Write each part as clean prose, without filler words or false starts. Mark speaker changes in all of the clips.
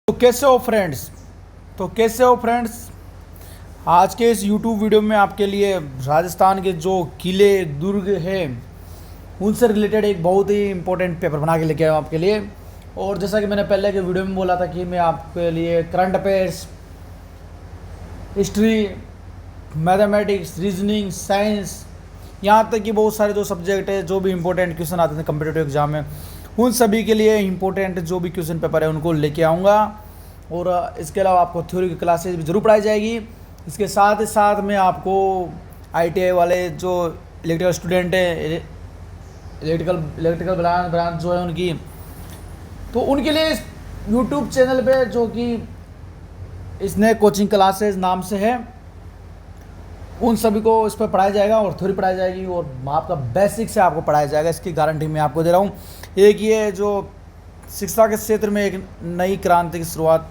Speaker 1: तो कैसे हो फ्रेंड्स। आज के इस YouTube वीडियो में आपके लिए राजस्थान के जो किले दुर्ग हैं उनसे रिलेटेड एक बहुत ही इम्पोर्टेंट पेपर बना के लेके आया हूँ आपके लिए। और जैसा कि मैंने पहले के वीडियो में बोला था कि मैं आपके लिए current affairs, history, mathematics, reasoning, science, यहाँ तक कि बहुत सारे जो सब्जेक्ट है, जो भी इंपॉर्टेंट क्वेश्चन आते थे कम्पिटिटिव एग्जाम में, उन सभी के लिए इंपॉर्टेंट जो भी क्वेश्चन पेपर है उनको लेके आऊँगा। और इसके अलावा आपको थ्योरी की क्लासेज भी ज़रूर पढ़ाई जाएगी। इसके साथ ही साथ मैं आपको ITI वाले जो इलेक्ट्रिकल स्टूडेंट है, इलेक्ट्रिकल ब्रांच जो है उनकी, तो उनके लिए यूट्यूब चैनल पे जो कि इसने कोचिंग क्लासेज नाम से है, उन सभी को इस पर पढ़ाया जाएगा और थ्योरी पढ़ाई जाएगी और आपका बेसिक से आपको पढ़ाया जाएगा। इसकी गारंटी मैं आपको दे रहा हूँ। एक ये जो शिक्षा के क्षेत्र में एक नई क्रांति की शुरुआत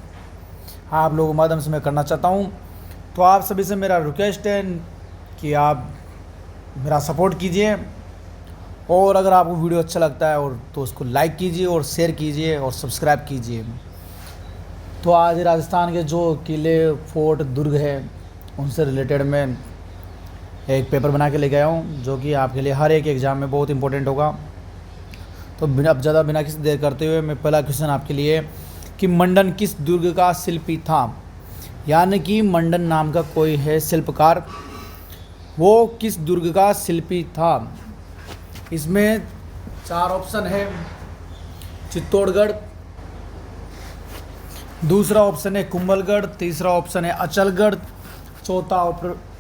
Speaker 1: आप लोगों के माध्यम से मैं करना चाहता हूँ। तो आप सभी से मेरा रिक्वेस्ट है कि आप मेरा सपोर्ट कीजिए, और अगर आपको वीडियो अच्छा लगता है और तो उसको लाइक कीजिए और शेयर कीजिए और सब्सक्राइब कीजिए। तो आज राजस्थान के जो किले, फोर्ट, दुर्ग है उनसे रिलेटेड मैं एक पेपर बना के लेके आया हूँ, जो कि आपके लिए हर एक एग्ज़ाम में बहुत इंपॉर्टेंट होगा। तो बिना किसी देर करते हुए मैं पहला क्वेश्चन आपके लिए कि मंडन किस दुर्ग का शिल्पी था। यानी कि मंडन नाम का कोई है शिल्पकार, वो किस दुर्ग का शिल्पी था। इसमें 4 ऑप्शन है। चित्तौड़गढ़, दूसरा ऑप्शन है कुंभलगढ़, तीसरा ऑप्शन है अचलगढ़, चौथा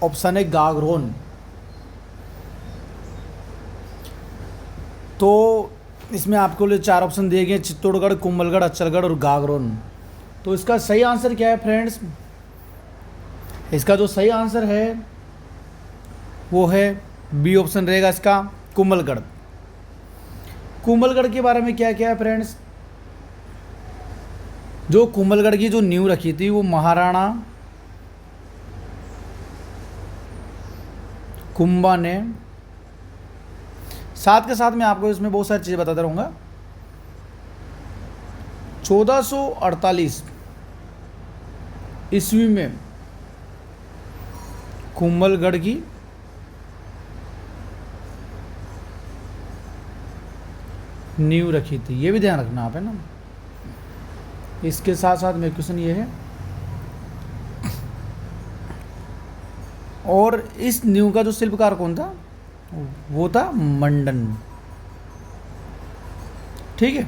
Speaker 1: ऑप्शन है गागरोन। तो इसमें आपको लिए 4 ऑप्शन दिए गए, चित्तौड़गढ़, कुंभलगढ़, अचलगढ़ और गागरोन। तो इसका सही आंसर क्या है फ्रेंड्स? इसका जो सही आंसर है वो है बी ऑप्शन रहेगा इसका, कुंभलगढ़। कुंभलगढ़ के बारे में क्या क्या है फ्रेंड्स? जो कुंभलगढ़ की जो नींव रखी थी वो महाराणा कुंभा ने। साथ के साथ मैं आपको इसमें बहुत सारी चीज़ें बताता रहूँगा। 1448 ईस्वी में कुंभलगढ़ की नींव रखी थी, ये भी ध्यान रखना आप, है ना। इसके साथ साथ मेरा क्वेश्चन ये है, और इस नींव का जो शिल्पकार कौन था? वो था मंडन। ठीक है,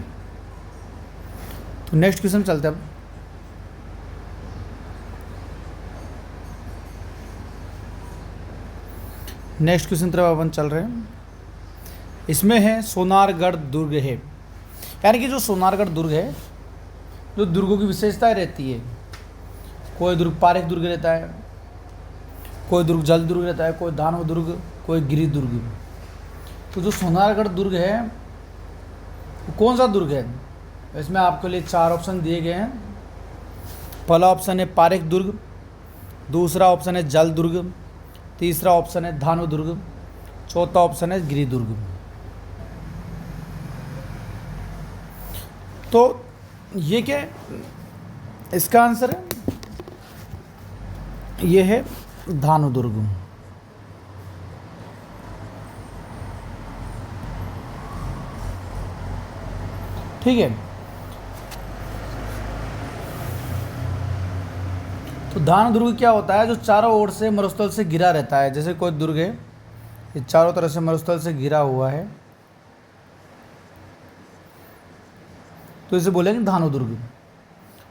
Speaker 1: तो नेक्स्ट क्वेश्चन चलते हैं अब। नेक्स्ट क्वेश्चन तरफ अपन चल रहे हैं। इसमें है सोनारगढ़ दुर्ग है। यानी कि जो सोनारगढ़ दुर्ग है, जो दुर्गों की विशेषताएं रहती है, कोई दुर्ग पारिक दुर्ग रहता है, कोई दुर्ग जल दुर्ग रहता है, कोई दानव दुर्ग, कोई गिरि दुर्ग। तो जो सोनारगढ़ दुर्ग है वो कौन सा दुर्ग है? इसमें आपके लिए 4 ऑप्शन दिए गए हैं। पहला ऑप्शन है पारिक दुर्ग, दूसरा ऑप्शन है जल दुर्ग, तीसरा ऑप्शन है धानु दुर्ग, चौथा ऑप्शन है गिरि दुर्ग। तो ये क्या है? इसका आंसर है, ये है धानु दुर्ग। ठीक है, तो धानु दुर्ग क्या होता है? जो चारों ओर से मरुस्थल से घिरा रहता है। जैसे कोई दुर्ग है, ये चारों तरफ से मरुस्थल से घिरा हुआ है, तो इसे बोलेंगे धानु दुर्ग।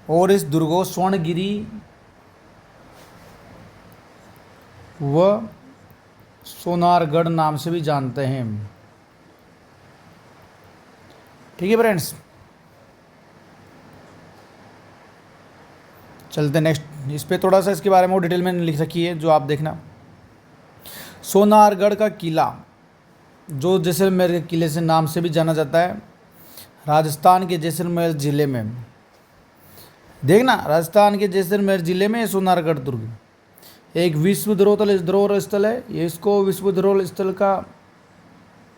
Speaker 1: और इस दुर्ग को स्वर्णगिरी व सोनारगढ़ नाम से भी जानते हैं। ठीक है फ्रेंड्स, चलते नेक्स्ट। इस पे थोड़ा सा इसके बारे में डिटेल में लिख रखी है, जो आप देखना। सोनारगढ़ का किला, जो जैसलमेर के किले से नाम से भी जाना जाता है, राजस्थान के जैसलमेर ज़िले में। देखना, राजस्थान के जैसलमेर ज़िले में सोनारगढ़ दुर्ग एक विश्व धरोहर स्थल है। ये इसको विश्व धरोहर स्थल का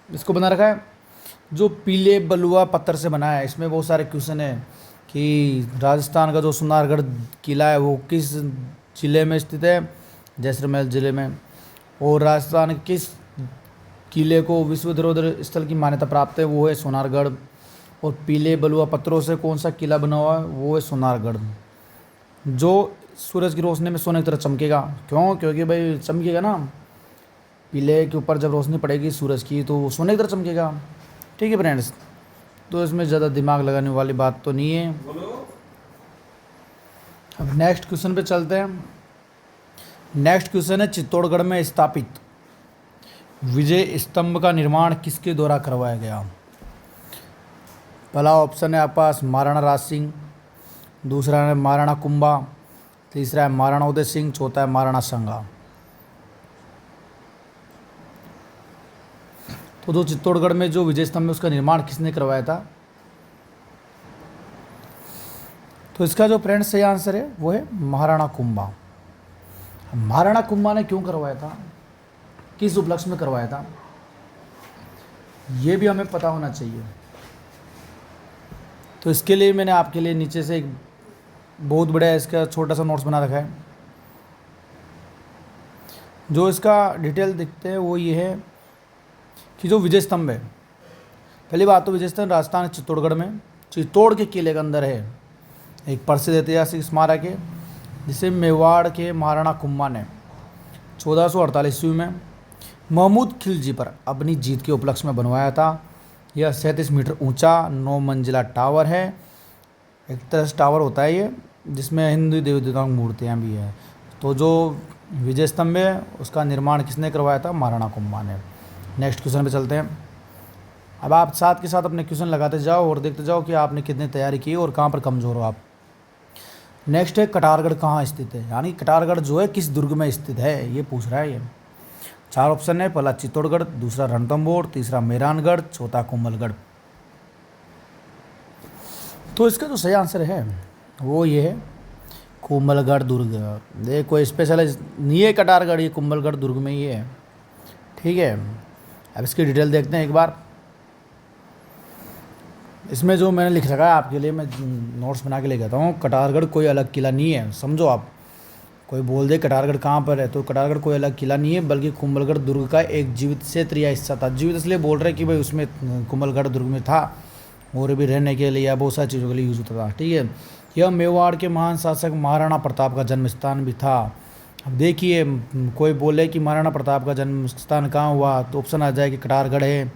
Speaker 1: इसको बना रखा है, जो पीले बलुआ पत्थर से बना है। इसमें बहुत सारे क्वेश्चन है कि राजस्थान का जो सुनारगढ़ किला है वो किस ज़िले में स्थित है, जैसलमेर ज़िले में। और राजस्थान के किस किले को विश्व धरोहर स्थल की मान्यता प्राप्त है, वो है सोनारगढ़। और पीले बलुआ पत्थरों से कौन सा किला बना हुआ है, वो है सोनारगढ़, जो सूरज की रोशनी में सोने की तरह चमकेगा। क्यों? क्योंकि भाई चमकेगा ना, पीले के ऊपर जब रोशनी पड़ेगी सूरज की तो वो सोने की तरह चमकेगा। ठीक है फ्रेंड्स, तो इसमें ज़्यादा दिमाग लगाने वाली बात तो नहीं है। अब नेक्स्ट क्वेश्चन पे चलते हैं। नेक्स्ट क्वेश्चन है, चित्तौड़गढ़ में स्थापित विजय स्तंभ का निर्माण किसके द्वारा करवाया गया। पहला ऑप्शन है आपके पास महाराणा राज सिंह, दूसरा है महाराणा कुंभा, तीसरा है महाराणा उदय सिंह, चौथा है महाराणा संगा। तो जो चित्तौड़गढ़ में जो विजय स्तंभ है उसका निर्माण किसने करवाया था। तो इसका जो फ्रेंड्स सही आंसर है वो है महाराणा कुंभा। महाराणा कुंभा ने क्यों करवाया था, किस उपलक्ष्य में करवाया था, ये भी हमें पता होना चाहिए। तो इसके लिए मैंने आपके लिए नीचे से एक बहुत बड़ा इसका छोटा सा नोट्स बना रखा है। जो इसका डिटेल दिखते हैं वो ये है कि जो विजय स्तंभ है, पहली बात तो विजय स्तंभ राजस्थान चित्तौड़गढ़ में चित्तौड़ के किले के अंदर है। एक प्रसिद्ध ऐतिहासिक स्मारक है जिसे मेवाड़ के महाराणा कुंभा ने 1448 ईस्वी में महमूद खिलजी पर अपनी जीत के उपलक्ष्य में बनवाया था। यह 37 मीटर ऊंचा 9 मंजिला टावर है। एक तरह से टावर होता है ये, जिसमें हिंदू देवी देवताओं की मूर्तियाँ भी हैं। तो जो विजय स्तंभ है उसका निर्माण किसने करवाया था, महाराणा कुंभा ने। नेक्स्ट क्वेश्चन पे चलते हैं। अब आप साथ के साथ अपने क्वेश्चन लगाते जाओ और देखते जाओ कि आपने कितनी तैयारी की और कहाँ पर कमज़ोर हो आप। नेक्स्ट है, कटारगढ़ कहाँ स्थित है, यानी कटारगढ़ जो है किस दुर्ग में स्थित है, ये पूछ रहा है ये। 4 ऑप्शन है, पहला चित्तौड़गढ़, दूसरा रणथंभौर, तीसरा मेहरानगढ़, चौथा कुंभलगढ़। तो इसका जो सही आंसर है वो ये है कुंभलगढ़ दुर्ग। ये कोई स्पेशल नहीं है कटारगढ़, ये कुंभलगढ़ दुर्ग में ही है। ठीक है, अब इसकी डिटेल देखते हैं एक बार। इसमें जो मैंने लिख रखा है आपके लिए, मैं नोट्स बना के ले जाता हूँ। कटारगढ़ कोई अलग किला नहीं है, समझो आप। कोई बोल दे कटारगढ़ कहाँ पर है, तो कटारगढ़ कोई अलग किला नहीं है, बल्कि कुंभलगढ़ दुर्ग का एक जीवित क्षेत्र या हिस्सा था। जीवित इसलिए बोल रहे कि भाई उसमें कुंभलगढ़ दुर्ग में था और भी रहने के लिए या बहुत सारी चीज़ों के लिए यूज़ होता था। ठीक है, यह मेवाड़ के महान शासक महाराणा प्रताप का जन्म स्थान भी था। अब देखिए, कोई बोले कि महाराणा प्रताप का जन्म स्थान कहाँ हुआ, तो ऑप्शन आ जाए कि कटारगढ़ है,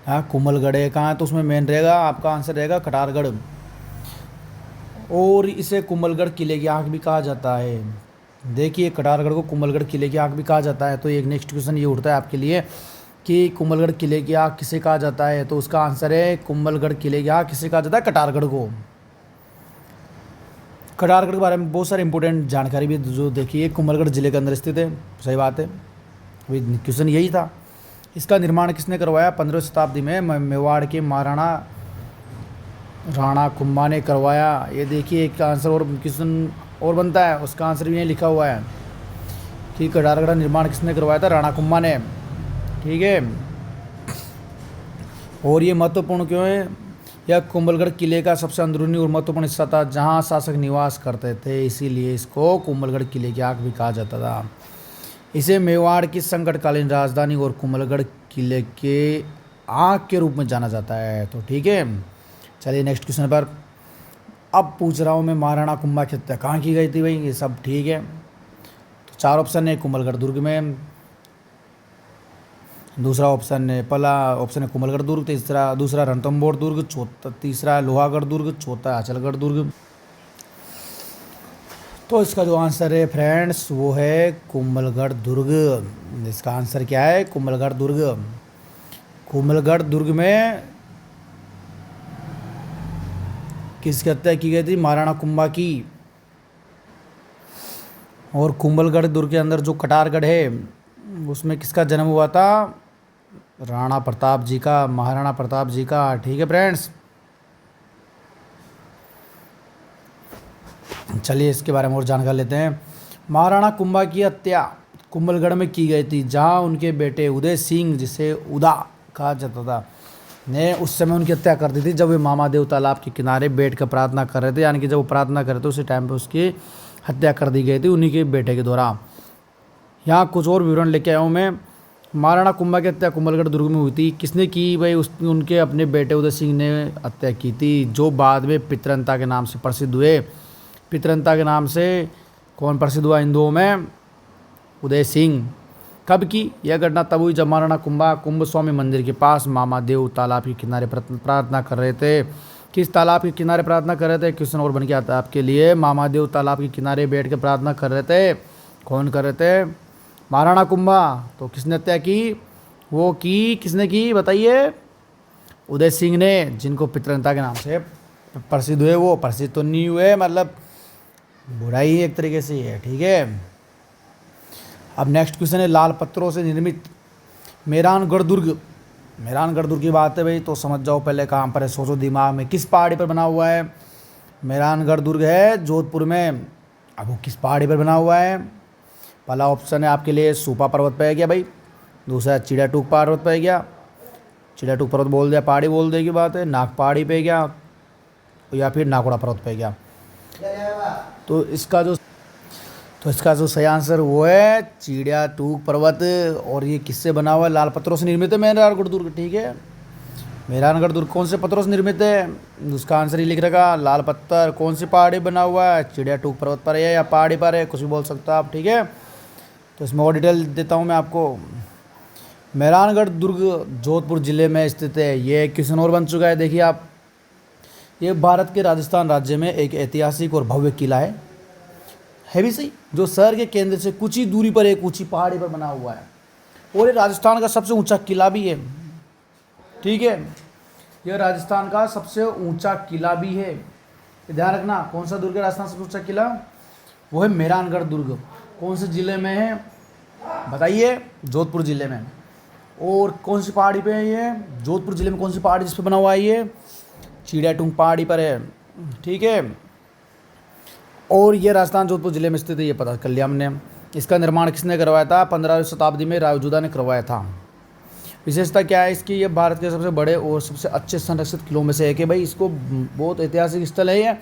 Speaker 1: हाँ कुंभलगढ़ है, कहाँ है, तो उसमें मेन रहेगा आपका आंसर रहेगा कटारगढ़। और इसे कुंभलगढ़ किले की आँख भी कहा जाता है। देखिए, कटारगढ़ को कुंभलगढ़ किले की आँख भी कहा जाता है। तो एक नेक्स्ट क्वेश्चन ये उठता है आपके लिए कि कुंभलगढ़ किले की आँख किसे कहा जाता है, तो उसका आंसर है कुंभलगढ़ किले की आँख किसे कहा जाता है, कटारगढ़ को। कटारगढ़ के बारे में बहुत सारी इंपॉर्टेंट जानकारी भी जो देखिए, कुंभलगढ़ जिले के अंदर स्थित है। सही बात है, अभी क्वेश्चन यही था। इसका निर्माण किसने करवाया, 15वीं शताब्दी में मेवाड़ के महाराणा राणा कुंभा ने करवाया। ये देखिए, एक आंसर और क्वेश्चन और बनता है, उसका आंसर भी नहीं लिखा हुआ है कि कटारगढ़ का निर्माण किसने करवाया था, राणा कुंभा ने। ठीक है, और ये महत्वपूर्ण क्यों है, यह कुंभलगढ़ किले का सबसे अंदरूनी और महत्वपूर्ण हिस्सा था जहाँ शासक निवास करते थे, इसीलिए इसको कुंभलगढ़ किले की आँख भी कहा जाता था। इसे मेवाड़ की संकटकालीन राजधानी और कुंभलगढ़ किले के आँख के रूप में जाना जाता है। तो ठीक है, चलिए नेक्स्ट क्वेश्चन पर। अब पूछ रहा हूँ मैं, महाराणा कुंभा की हत्या कहाँ की गई थी भाई, ये सब ठीक है। तो 4 ऑप्शन है, कुंभलगढ़ दुर्ग में, दूसरा ऑप्शन है, पहला ऑप्शन है कुंभलगढ़ दुर्ग, दूसरा रणथंभौर दुर्ग, तीसरा लोहागढ़ दुर्ग, चौथा अचलगढ़ दुर्ग। तो इसका जो आंसर है फ्रेंड्स वो है कुंभलगढ़ दुर्ग। इसका आंसर क्या है, कुंभलगढ़ दुर्ग। कुंभलगढ़ दुर्ग में किसकी हत्या की गई थी, महाराणा कुंभा की। और कुंभलगढ़ दुर्ग के अंदर जो कटारगढ़ है उसमें किसका जन्म हुआ था, राणा प्रताप जी का, महाराणा प्रताप जी का। ठीक है फ्रेंड्स, चलिए इसके बारे में और जानकारी लेते हैं। महाराणा कुंभा की हत्या कुंभलगढ़ में की गई थी, जहां उनके बेटे उदय सिंह, जिसे उदा कहा जाता था, ने उस समय उनकी हत्या कर दी थी जब वे मामादेव तालाब के किनारे बैठ कर प्रार्थना कर रहे थे, यानी कि जब वो प्रार्थना कर रहे थे उसी टाइम पे उसकी हत्या कर दी गई थी उन्हीं के बेटे के द्वारा। यहाँ कुछ और विवरण लेके आया हूँ मैं। महाराणा कुंभा की हत्या कुंभलगढ़ दुर्ग में हुई थी। किसने की भाई? उनके अपने बेटे उदय सिंह ने हत्या की थी, जो बाद में पितरंता के नाम से प्रसिद्ध हुए। पितरंता के नाम से कौन प्रसिद्ध हुआ हिंदुओं में? उदय सिंह। कब की यह घटना? तब हुई जब महाराणा कुंभा कुंभ स्वामी मंदिर के पास मामादेव तालाब के किनारे प्रार्थना कर रहे थे। किस तालाब के किनारे प्रार्थना कर रहे थे? क्वेश्चन और बन के आता है आपके लिए। मामादेव तालाब के किनारे बैठ के प्रार्थना कर रहे थे। कौन कर रहे थे? महाराणा कुंभा। तो किसने हत्या की? वो की किसने की बताइए? उदय सिंह ने, जिनको पितरंता के नाम से प्रसिद्ध हुए। वो प्रसिद्ध तो नहीं हुए, मतलब बुराई एक तरीके से है, ठीक है। अब नेक्स्ट क्वेश्चन है, लाल पत्थरों से निर्मित मेहरानगढ़ दुर्ग। मेहरानगढ़ दुर्ग की बात है भाई, तो समझ जाओ पहले कहाँ पर है, सोचो दिमाग में। किस पहाड़ी पर बना हुआ है? मेहरानगढ़ दुर्ग है जोधपुर में। अब वो किस पहाड़ी पर बना हुआ है? पहला ऑप्शन है आपके लिए सूपा पर्वत पे है गया भाई, दूसरा चिड़ियाटूक पर्वत पे है गया, चिड़ियाटूक पर्वत बोल दिया, पहाड़ी बोल दे की बात है, नाग पहाड़ी पे गया, या फिर नाकोड़ा पर्वत पे गया। तो इसका जो सही आंसर वो है चिड़ियाटूक पर्वत। और ये किससे बना हुआ है? लाल पत्थरों से निर्मित है मेहरानगढ़ दुर्ग, ठीक है। मेहरानगढ़ दुर्ग कौन से पत्थरों से निर्मित है? उसका आंसर ही लिख रखा, लाल पत्थर। कौन सी पहाड़ी बना हुआ है? चिड़ियाटूक पर्वत पर है या पहाड़ी पर है, कुछ भी बोल सकते हो आप, ठीक है। तो इसमें और डिटेल देता हूँ मैं आपको। मेहरानगढ़ दुर्ग जोधपुर ज़िले में स्थित है। ये क्वेश्चन और बन चुका है, देखिए आप। ये भारत के राजस्थान राज्य में एक ऐतिहासिक और भव्य किला है भी सही, जो शहर के केंद्र से कुछ ही दूरी पर एक ऊंची पहाड़ी पर बना हुआ है। और ये राजस्थान का सबसे ऊंचा किला भी है, ठीक है। यह राजस्थान का सबसे ऊंचा किला भी है, ध्यान रखना। कौन सा दुर्ग है राजस्थान सबसे ऊंचा किला? वो है मेहरानगढ़ दुर्ग। कौन से ज़िले में है बताइए? जोधपुर ज़िले में। और कौन सी पहाड़ी पे है ये? जोधपुर ज़िले में कौन सी पहाड़ी जिस पे बना हुआ है ये? चिड़ियाटूक पहाड़ी पर है, ठीक है। और ये राजस्थान जोधपुर ज़िले में स्थित है, ये पता कर लिया हमने। इसका निर्माण किसने करवाया था? 15वीं शताब्दी में रावजुदा ने करवाया था। विशेषता क्या है इसकी? ये भारत के सबसे बड़े और सबसे अच्छे संरक्षित किलों में से एक है भाई। इसको बहुत ऐतिहासिक स्थल है ये,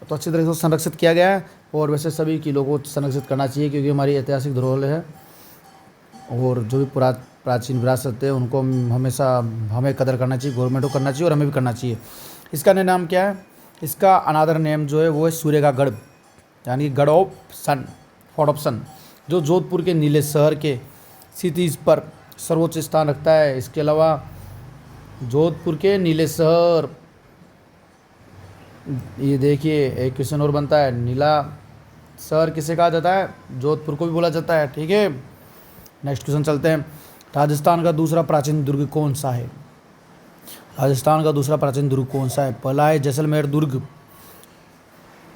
Speaker 1: तो अच्छी तरह से संरक्षित किया गया है। और वैसे सभी किलों को संरक्षित करना चाहिए, क्योंकि हमारी ऐतिहासिक धरोहर है। और जो भी प्राचीन विरासत है उनको हमेशा हमें कदर करना चाहिए, गवर्नमेंट को करना चाहिए और हमें भी करना चाहिए। इसका नाम क्या है? इसका अनादर नेम जो है वो है सूर्य का गढ़, यानी गढ़ ऑफ सन, फॉर्ट ऑफ सन, जो जोधपुर के नीले शहर के क्षितिज पर सर्वोच्च स्थान रखता है। इसके अलावा जोधपुर के नीले शहर, ये देखिए एक क्वेश्चन और बनता है, नीला शहर किसे कहा जाता है? जोधपुर को भी बोला जाता है, ठीक है। नेक्स्ट क्वेश्चन चलते हैं। राजस्थान का दूसरा प्राचीन दुर्ग कौन सा है? राजस्थान का दूसरा प्राचीन दुर्ग कौन सा है? पहला है जैसलमेर दुर्ग,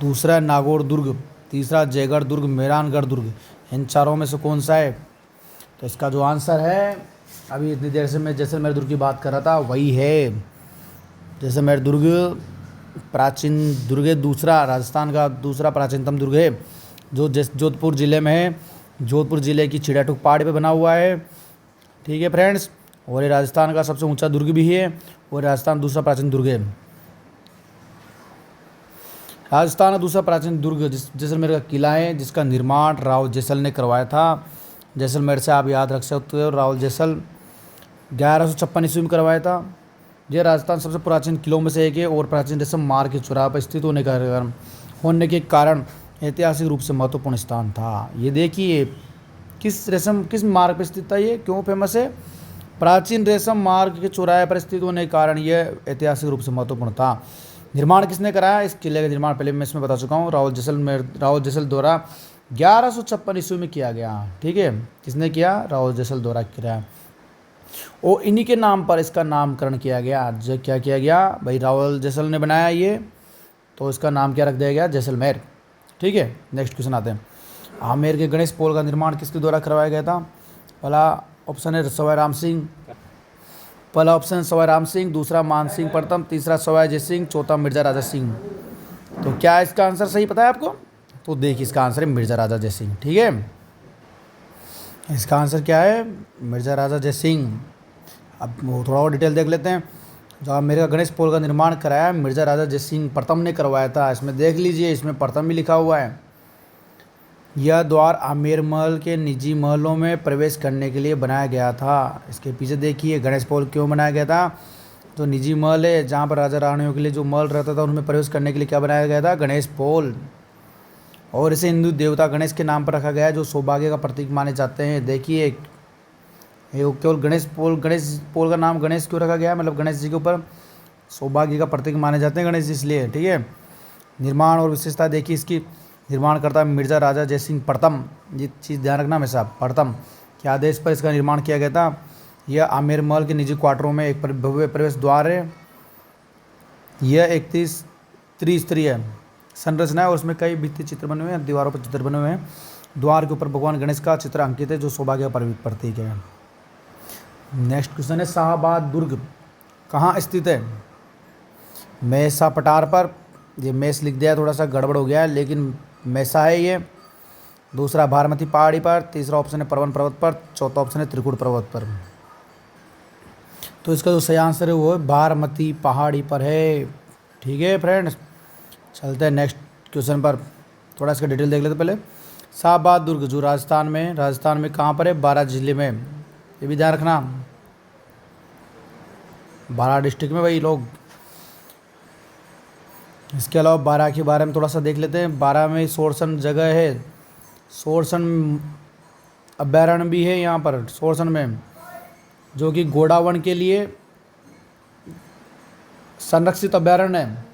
Speaker 1: दूसरा है नागौर दुर्ग, तीसरा जयगढ़ दुर्ग, मेहरानगढ़ दुर्ग। इन चारों में से कौन सा है? तो इसका जो आंसर है, अभी इतनी देर से मैं जैसलमेर दुर्ग की बात कर रहा था, वही है जैसलमेर दुर्ग। प्राचीन दुर्ग है, दूसरा राजस्थान का दूसरा प्राचीनतम दुर्ग है, जो जोधपुर ज़िले में है। जोधपुर ज़िले की चिड़ियाटूक पहाड़ी पे बना हुआ है, ठीक है फ्रेंड्स। और ये राजस्थान का सबसे ऊंचा दुर्ग भी है, और राजस्थान दूसरा प्राचीन दुर्ग है। राजस्थान का दूसरा प्राचीन दुर्ग जैसलमेर का किला है, जिसका निर्माण राव जैसल ने करवाया था। जैसलमेर से आप याद रख सकते हो, राव जैसल 1156 ईस्वी में करवाया था। यह राजस्थान सबसे प्राचीन किलों में से एक है, और प्राचीन रेशम मार्ग के चौराहे पर स्थित होने के कारण ऐतिहासिक रूप से महत्वपूर्ण स्थान था। ये देखिए किस मार्ग पर स्थित था, ये क्यों फेमस है? प्राचीन रेशम मार्ग के चौराहे पर स्थित होने के कारण यह ऐतिहासिक रूप से महत्वपूर्ण था। निर्माण किसने कराया? इस किले का निर्माण पहले मैं इसमें बता चुका हूँ, राव जैसल द्वारा 1156 ईस्वी में किया गया, ठीक है। किसने किया? राव जैसल द्वारा किया। और इन्हीं के नाम पर इसका नामकरण किया गया। क्या किया गया भाई? राव जैसल ने बनाया ये, तो इसका नाम क्या रख दिया गया? जैसलमेर, ठीक है। नेक्स्ट क्वेश्चन आते हैं। आमेर के गणेश पोल का निर्माण किसके द्वारा करवाया गया था? पहला ऑप्शन है सवाई राम सिंह, पहला ऑप्शन सवाई राम सिंह, दूसरा मान सिंह प्रथम, तीसरा सवाई जय सिंह, चौथा मिर्जा राजा सिंह। तो क्या इसका आंसर सही पता है आपको? तो देखिए इसका आंसर है मिर्जा राजा जय सिंह, ठीक है। इसका आंसर क्या है? मिर्जा राजा जय सिंह। अब थोड़ा और डिटेल देख लेते हैं। जहाँ मेरे का गणेश पोल का निर्माण कराया मिर्जा राजा जयसिंह प्रथम ने करवाया था। इसमें देख लीजिए, इसमें प्रथम भी लिखा हुआ है। यह द्वार आमेर महल के निजी महलों में प्रवेश करने के लिए बनाया गया था। इसके पीछे देखिए गणेश पोल क्यों बनाया गया था। जो निजी महल है, जहाँ पर राजा रानियों के लिए जो महल रहता था, उनमें प्रवेश करने के लिए क्या बनाया गया था, गणेश पोल। और इसे हिंदू देवता गणेश के नाम पर रखा गया है, जो सौभाग्य का प्रतीक माने जाते हैं। देखिए ये केवल गणेश पोल का नाम गणेश क्यों रखा गया है, मतलब गणेश जी के ऊपर सौभाग्य का प्रतीक माने जाते हैं गणेश जी, इसलिए। ठीक है। निर्माण और विशेषता देखिए इसकी। निर्माण करता है मिर्जा राजा जयसिंह प्रथम। ये चीज़ ध्यान रखना हमेशा, प्रथम के आदेश पर इसका निर्माण किया गया था। यह आमेर महल के निजी क्वार्टरों में एक भव्य प्रवेश द्वार है। यह एक त्रिस्तरीय संरचना है और उसमें कई भित्ति चित्र बने हुए हैं, दीवारों पर चित्र बने हुए हैं। द्वार के ऊपर भगवान गणेश का चित्र अंकित है, जो सौभाग्य का प्रतीक है। नेक्स्ट क्वेश्चन है, शाहबाद दुर्ग कहाँ स्थित है। मैसा पठार पर। ये मैस लिख दिया, थोड़ा सा गड़बड़ हो गया है, लेकिन मैसा है ये। दूसरा बारामती पहाड़ी पर। तीसरा ऑप्शन है परवन पर्वत पर। चौथा ऑप्शन है त्रिकुट पर्वत पर। तो इसका जो सही आंसर है वो है बारामती पहाड़ी पर है। ठीक है फ्रेंड्स, चलते हैं नेक्स्ट क्वेश्चन पर। थोड़ा इसका डिटेल देख लेते पहले। शाहबाद दुर्ग जो राजस्थान में कहाँ पर है, बारां जिले में। ये भी ध्यान रखना, बारां डिस्ट्रिक्ट में भाई लोग। इसके अलावा बारां के बारे में थोड़ा सा देख लेते हैं। बारां में सोरसन जगह है, सोरसन अभयारण्य भी है यहाँ पर सोरसन में, जो कि घोड़ावण के लिए संरक्षित अभयारण्य है।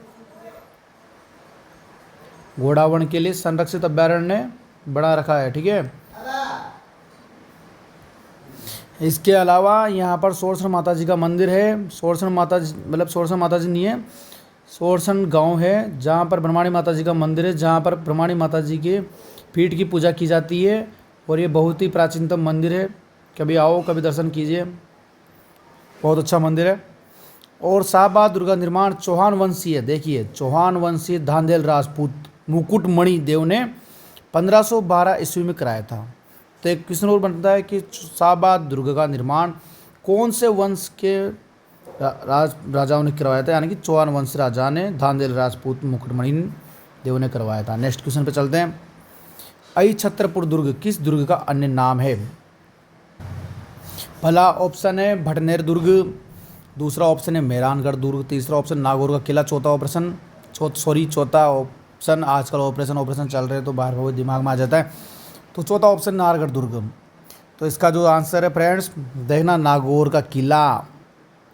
Speaker 1: घोड़ावण के लिए संरक्षित अभयारण्य बना रखा है। ठीक है। इसके अलावा यहाँ पर सोरसन माता जी का मंदिर है। सोरसन माता जी मतलब सोरसन माता जी नहीं है, सोरसन गांव है, जहाँ पर ब्रह्माणी माता जी का मंदिर है, जहाँ पर ब्रह्माणी माता जी के पीठ की पूजा की जाती है। और ये बहुत ही प्राचीनतम मंदिर है। कभी आओ, कभी दर्शन कीजिए, बहुत अच्छा मंदिर है। और शाहबाद दुर्ग का निर्माण चौहान वंशीय, देखिए चौहान वंशीय धांधेल राजपूत मुकुटमणि देव ने 1512 ईस्वी में कराया था। तो एक क्वेश्चन और बनता है कि शाहबाद दुर्ग का निर्माण कौन से वंश के राजाओं ने करवाया था, यानी कि चौहान वंश राजा ने धांधेल राजपूत मुकुटमणि देव ने करवाया था। नेक्स्ट क्वेश्चन पे चलते हैं। अहिछत्रपुर दुर्ग किस दुर्ग का अन्य नाम है। पहला ऑप्शन है भटनेर दुर्ग, दूसरा ऑप्शन है मेहरानगढ़ दुर्ग, तीसरा ऑप्शन नागौर का किला, चौथा ऑप्शन आजकल ऑपरेशन चल रहे हैं तो बार बार दिमाग में आ जाता है, तो चौथा ऑप्शन नाहरगढ़ दुर्ग। तो इसका जो आंसर है फ्रेंड्स, देखना नागौर का किला।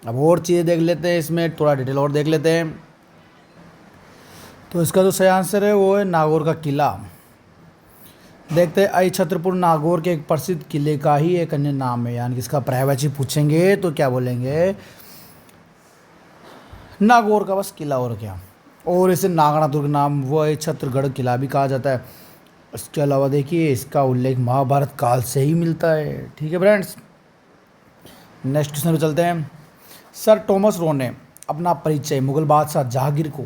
Speaker 1: अब और चीज़ें देख लेते हैं, इसमें थोड़ा डिटेल और देख लेते हैं। तो इसका जो सही आंसर है वो है नागौर का किला। देखते हैं, अहिछत्रपुर नागौर के एक प्रसिद्ध किले का ही एक अन्य नाम है, यानी कि इसका पर्यायवाची पूछेंगे तो क्या बोलेंगे, नागौर का बस किला, और क्या। और इसे नागरा दुर्ग नाम व अहिछत्रगढ़ किला भी कहा जाता है। इसके अलावा देखिए इसका उल्लेख महाभारत काल से ही मिलता है। ठीक है फ्रेंड्स, नेक्स्ट क्वेश्चन पे चलते हैं। सर टॉमस रो ने अपना परिचय मुगल बादशाह जहांगीर को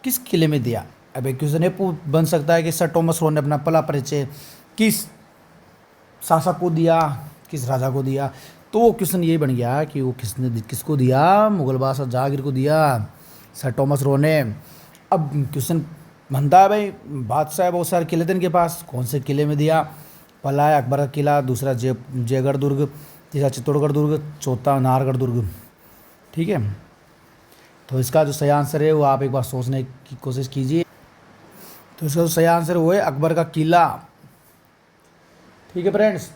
Speaker 1: किस किले में दिया। अब एक क्वेश्चन ये बन सकता है कि सर टॉमस रो ने अपना पहला परिचय किस शासक को दिया, किस राजा को दिया। तो वो क्वेश्चन ये बन गया कि वो किसको दिया, मुगल बादशाह जहांगीर को दिया सर टॉमस रो ने। अब क्वेश्चन बनता है भाई, बादशाह बहुत सारे किले थे इनके पास, कौन से किले में दिया। पहला है अकबर का किला, दूसरा जयगढ़ दुर्ग, तीसरा चित्तौड़गढ़ दुर्ग, चौथा नाहरगढ़ दुर्ग। ठीक है। तो इसका जो सही आंसर है वो आप एक बार सोचने की कोशिश कीजिए। तो इसका जो सही आंसर वो है अकबर का किला। ठीक है फ्रेंड्स,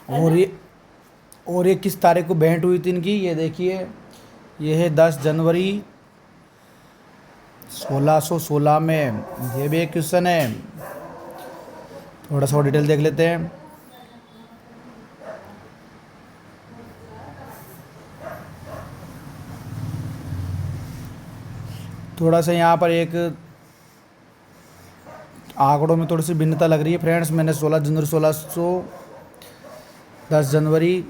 Speaker 1: और ये किस तारीख को भेंट हुई थी इनकी, ये देखिए, ये है 10 जनवरी 1616 में। ये भी एक क्वेश्चन है, थोड़ा सा डिटेल देख लेते हैं। थोड़ा सा यहाँ पर एक आंकड़ों में थोड़ी सी भिन्नता लग रही है फ्रेंड्स। मैंने 10 जनवरी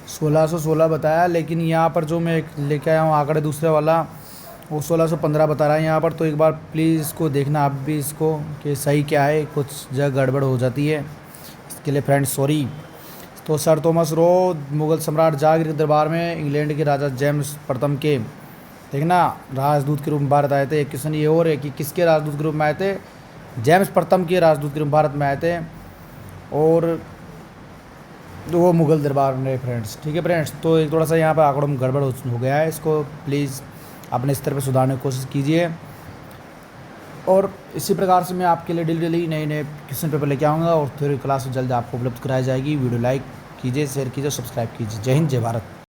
Speaker 1: 1616 बताया, लेकिन यहाँ पर जो मैं लेके आया हूँ आंकड़े दूसरे वाला, वो 1615 बता रहा है यहाँ पर। तो एक बार प्लीज़ इसको देखना आप भी, इसको कि सही क्या है, कुछ जगह गड़बड़ हो जाती है, इसके लिए फ्रेंड्स सॉरी। तो सर थॉमस रो मुगल सम्राट जहांगीर के दरबार में इंग्लैंड के राजा जेम्स प्रथम के देखना राजदूत के रूप में भारत आए थे। एक क्वेश्चन ये और है कि किसके राजदूत के रूप में आए थे? जेम्स प्रथम के राजदूत के रूप में भारत में आए थे, और वो मुगल दरबार में फ्रेंड्स। ठीक है फ्रेंड्स, तो एक थोड़ा सा यहाँ पर आंकड़ों में गड़बड़ हो गया है, इसको प्लीज़ अपने स्तर पर सुधारने की कोशिश कीजिए। और इसी प्रकार से मैं आपके लिए डेली नए नए क्वेश्चन पेपर लेके आऊँगा और थ्योरी क्लास जल्द आपको उपलब्ध कराई जाएगी। वीडियो लाइक कीजिए, शेयर कीजिए, सब्सक्राइब कीजिए। जय हिंद, जय भारत।